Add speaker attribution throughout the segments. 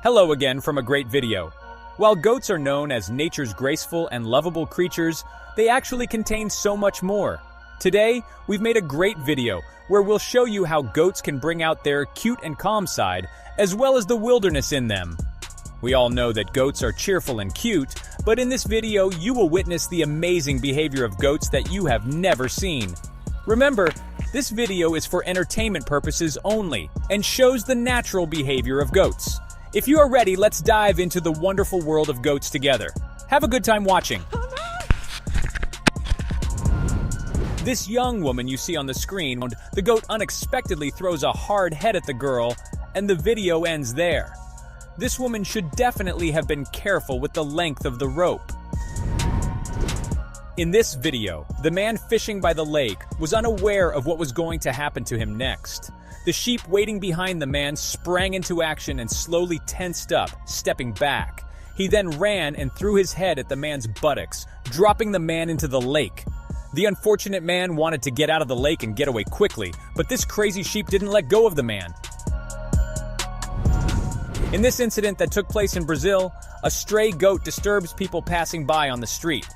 Speaker 1: Hello again from a great video. While goats are known as nature's graceful and lovable creatures, they actually contain so much more. Today, we've made a great video where we'll show you how goats can bring out their cute and calm side, as well as the wilderness in them. We all know that goats are cheerful and cute, but in this video you will witness the amazing behavior of goats that you have never seen. Remember, this video is for entertainment purposes only and shows the natural behavior of goats. If you are ready, let's dive into the wonderful world of goats together. Have a good time watching. This young woman you see on the screen, the goat unexpectedly throws a hard head at the girl, and the video ends there. This woman should definitely have been careful with the length of the rope. In this video, the man fishing by the lake was unaware of what was going to happen to him next. The sheep waiting behind the man sprang into action and slowly tensed up, stepping back. He then ran and threw his head at the man's buttocks, dropping the man into the lake. The unfortunate man wanted to get out of the lake and get away quickly, but this crazy sheep didn't let go of the man. In this incident that took place in Brazil, a stray goat disturbs people passing by on the street.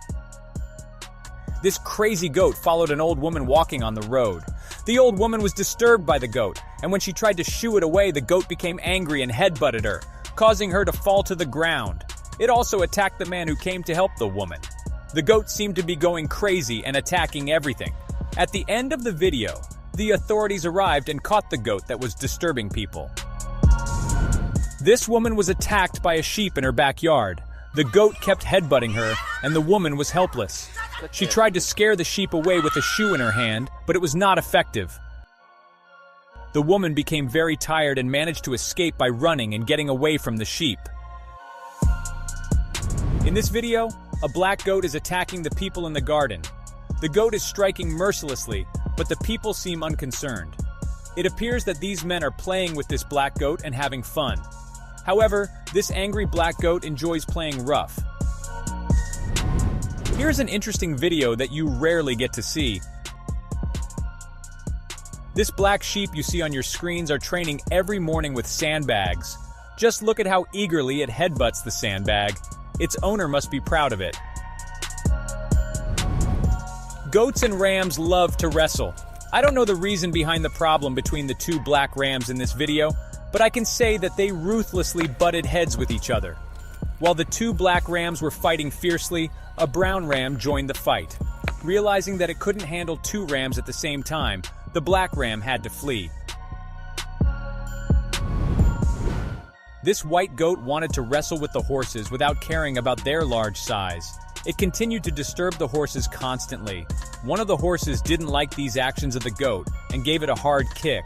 Speaker 1: This crazy goat followed an old woman walking on the road. The old woman was disturbed by the goat, and when she tried to shoo it away, the goat became angry and headbutted her, causing her to fall to the ground. It also attacked the man who came to help the woman. The goat seemed to be going crazy and attacking everything. At the end of the video, the authorities arrived and caught the goat that was disturbing people. This woman was attacked by a sheep in her backyard. The goat kept headbutting her, and the woman was helpless. She tried to scare the sheep away with a shoe in her hand, but it was not effective. The woman became very tired and managed to escape by running and getting away from the sheep. In this video, a black goat is attacking the people in the garden. The goat is striking mercilessly, but the people seem unconcerned. It appears that these men are playing with this black goat and having fun. However, this angry black goat enjoys playing rough. Here's an interesting video that you rarely get to see. This black sheep you see on your screens are training every morning with sandbags. Just look at how eagerly it headbutts the sandbag. Its owner must be proud of it. Goats and rams love to wrestle. I don't know the reason behind the problem between the two black rams in this video, but I can say that they ruthlessly butted heads with each other. While the two black rams were fighting fiercely, a brown ram joined the fight. Realizing that it couldn't handle two rams at the same time, the black ram had to flee. This white goat wanted to wrestle with the horses without caring about their large size. It continued to disturb the horses constantly. One of the horses didn't like these actions of the goat and gave it a hard kick.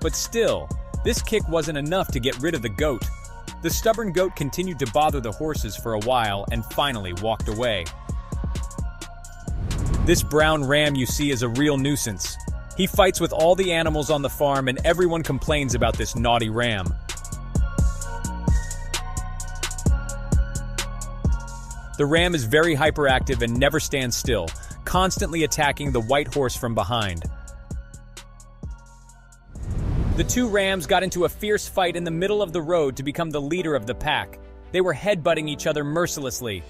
Speaker 1: But still, this kick wasn't enough to get rid of the goat. The stubborn goat continued to bother the horses for a while and finally walked away. This brown ram you see is a real nuisance. He fights with all the animals on the farm and everyone complains about this naughty ram. The ram is very hyperactive and never stands still, constantly attacking the white horse from behind. The two rams got into a fierce fight in the middle of the road to become the leader of the pack. They were headbutting each other mercilessly.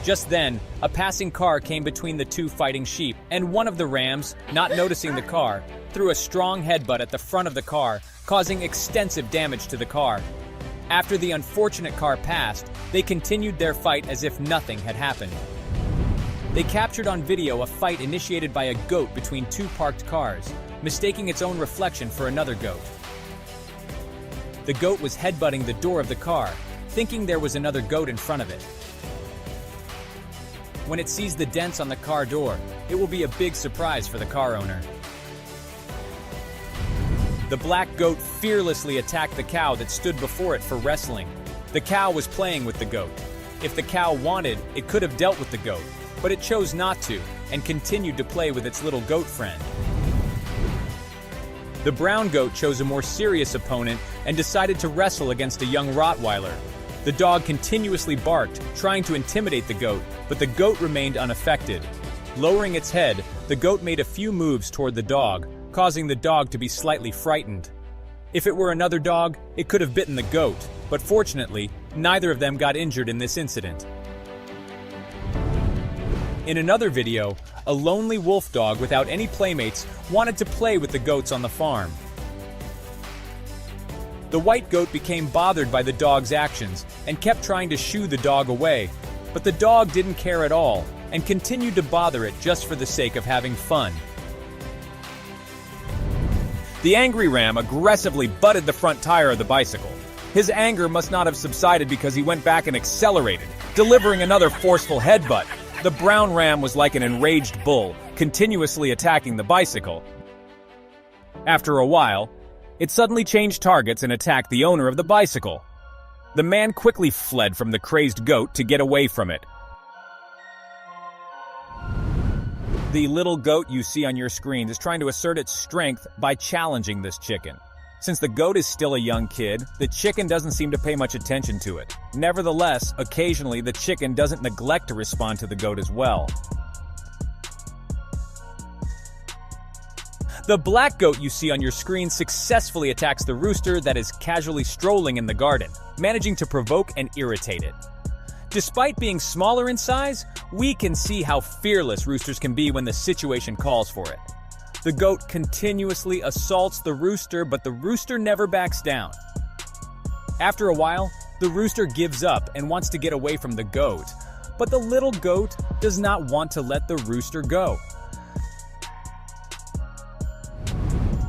Speaker 1: Just then, a passing car came between the two fighting sheep, and one of the rams, not noticing the car, threw a strong headbutt at the front of the car, causing extensive damage to the car. After the unfortunate car passed, they continued their fight as if nothing had happened. They captured on video a fight initiated by a goat between two parked cars, mistaking its own reflection for another goat. The goat was headbutting the door of the car, thinking there was another goat in front of it. When it sees the dents on the car door, it will be a big surprise for the car owner. The black goat fearlessly attacked the cow that stood before it for wrestling. The cow was playing with the goat. If the cow wanted, it could have dealt with the goat, but it chose not to and continued to play with its little goat friend. The brown goat chose a more serious opponent and decided to wrestle against a young Rottweiler. The dog continuously barked, trying to intimidate the goat, but the goat remained unaffected. Lowering its head, the goat made a few moves toward the dog, causing the dog to be slightly frightened. If it were another dog, it could have bitten the goat, but fortunately, neither of them got injured in this incident. In another video, a lonely wolf dog without any playmates wanted to play with the goats on the farm. The white goat became bothered by the dog's actions and kept trying to shoo the dog away, but the dog didn't care at all and continued to bother it just for the sake of having fun. The angry ram aggressively butted the front tire of the bicycle. His anger must not have subsided because he went back and accelerated, delivering another forceful headbutt. The brown ram was like an enraged bull, continuously attacking the bicycle. After a while, it suddenly changed targets and attacked the owner of the bicycle. The man quickly fled from the crazed goat to get away from it. The little goat you see on your screen is trying to assert its strength by challenging this chicken. Since the goat is still a young kid, the chicken doesn't seem to pay much attention to it. Nevertheless, occasionally the chicken doesn't neglect to respond to the goat as well. The black goat you see on your screen successfully attacks the rooster that is casually strolling in the garden, managing to provoke and irritate it. Despite being smaller in size, we can see how fearless roosters can be when the situation calls for it. The goat continuously assaults the rooster, but the rooster never backs down. After a while, the rooster gives up and wants to get away from the goat, but the little goat does not want to let the rooster go.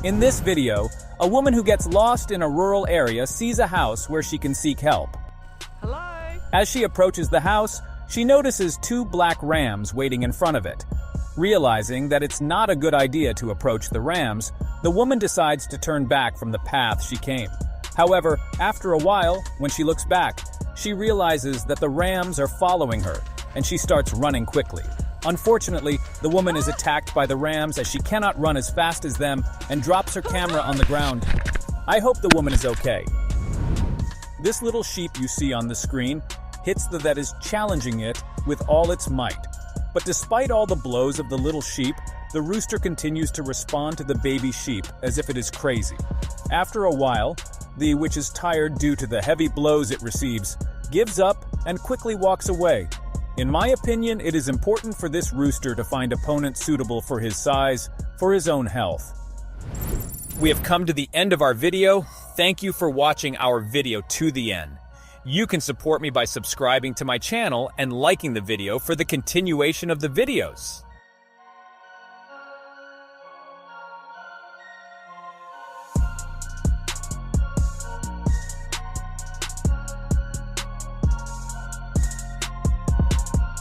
Speaker 1: In this video, a woman who gets lost in a rural area sees a house where she can seek help.
Speaker 2: Hello?
Speaker 1: As she approaches the house, she notices two black rams waiting in front of it. Realizing that it's not a good idea to approach the rams, the woman decides to turn back from the path she came. However, after a while, when she looks back, she realizes that the rams are following her, and she starts running quickly. Unfortunately, the woman is attacked by the rams as she cannot run as fast as them and drops her camera on the ground. I hope the woman is okay. This little sheep you see on the screen hits the that is challenging it with all its might. But despite all the blows of the little sheep, the rooster continues to respond to the baby sheep as if it is crazy. After a while, which is tired due to the heavy blows it receives, gives up and quickly walks away. In my opinion, it is important for this rooster to find opponents suitable for his size, for his own health. We have come to the end of our video. Thank you for watching our video to the end. You can support me by subscribing to my channel and liking the video for the continuation of the videos.